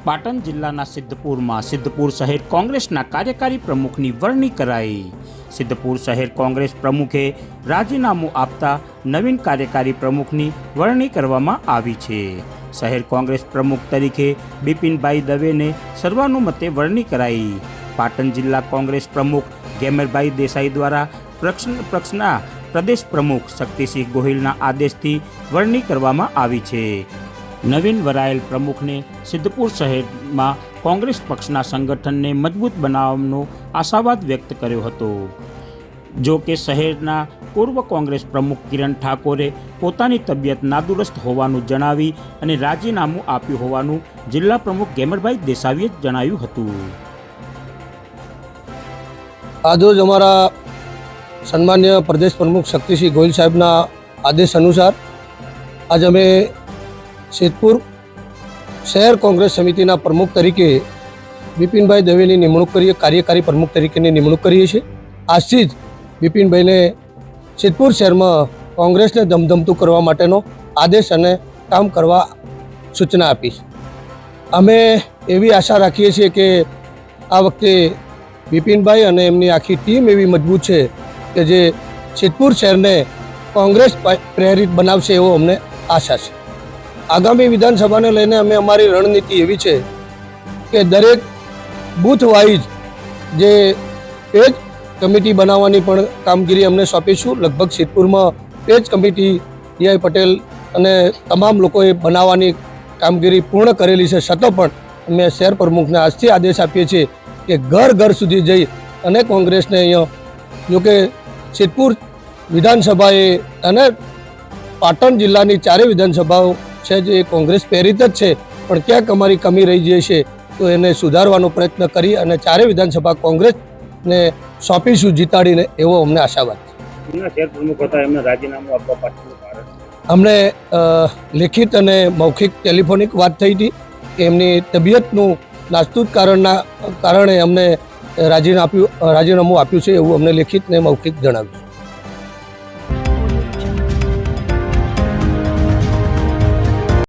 પાટણ જિલ્લાના સિદ્ધપુરમાં સિદ્ધપુર શહેર કોંગ્રેસના કાર્યકારી પ્રમુખની વરણી કરાઈ। સિદ્ધપુર શહેર કોંગ્રેસ પ્રમુખે રાજીનામું આપતા નવીન કાર્યકારી પ્રમુખની વરણી કરવામાં આવી છે। શહેર કોંગ્રેસ પ્રમુખ તરીકે બિપિનભાઈ દવેને સર્વાનુમતે વરણી કરાઈ। પાટણ જિલ્લા કોંગ્રેસ પ્રમુખ ગેમરભાઈ દેસાઈ દ્વારા પક્ષના પ્રદેશ પ્રમુખ શક્તિસિંહ ગોહિલના આદેશથી વરણી કરવામાં આવી છે। નવીન વરાયેલ પ્રમુખને સિદ્ધપુર શહેરમાં કોંગ્રેસ પક્ષના સંગઠનને મજબૂત બનાવવાનો આશાવાદ વ્યક્ત કર્યો હતો। જો કે શહેરના પૂર્વ કોંગ્રેસ પ્રમુખ કિરણ ઠાકોરે પોતાની તબિયત નાદુરસ્ત હોવાનું જણાવી અને રાજીનામું આપ્યું હોવાનું જિલ્લા પ્રમુખ ગેમરભાઈ દેસાઈએ જણાવ્યું હતું। આજરોજ અમારા સન્માન્ય પ્રદેશ પ્રમુખ શક્તિસિંહ ગોહિલ સાહેબના આદેશ અનુસાર આજ અમે સિદ્ધપુર શહેર કોંગ્રેસ સમિતિના પ્રમુખ તરીકે બિપિનભાઈ દવેની નિમણૂક કરીએ, કાર્યકારી પ્રમુખ તરીકેની નિમણૂક કરીએ છીએ। આજથી જ બિપિનભાઈને સિદ્ધપુર શહેરમાં કોંગ્રેસને ધમધમતું કરવા માટેનો આદેશ અને કામ કરવા સૂચના આપી છે। અમે એવી આશા રાખીએ છીએ કે આ વખતે બિપિનભાઈ અને એમની આખી ટીમ એવી મજબૂત છે કે જે સિદ્ધપુર શહેરને કોંગ્રેસ પ્રેરિત બનાવશે એવો અમને આશા છે। આગામી વિધાનસભાને લઈને અમે અમારી રણનીતિ એવી છે કે દરેક બૂથ વાઇઝ જે પેજ કમિટી બનાવવાની પણ કામગીરી અમને સોંપીશું। લગભગ સિદ્ધપુરમાં પેજ કમિટી ડીઆઈ પટેલ અને તમામ લોકોએ બનાવવાની કામગીરી પૂર્ણ કરેલી છે। છતાં પણ અમે શહેર પ્રમુખને આજથી આદેશ આપીએ છીએ કે ઘર ઘર સુધી જઈ અને કોંગ્રેસને અહીંયા જોકે સિદ્ધપુર વિધાનસભાએ અને પાટણ જિલ્લાની ચારેય વિધાનસભાઓ છે જે કોંગ્રેસ પ્રેરિત જ છે, પણ ક્યાંક અમારી કમી રહી જાય છે તો એને સુધારવાનો પ્રયત્ન કરી અને ચારેય વિધાનસભા કોંગ્રેસને સોંપીશું જીતાડીને એવો અમને આશાવાદ છે। અમને લેખિત અને મૌખિક ટેલિફોનિક વાત થઈ હતી કે એમની તબિયતનું નાસ્તુત કારણે અમને રાજીનામું આપ્યું છે એવું અમને લેખિત ને મૌખિક જણાવ્યું।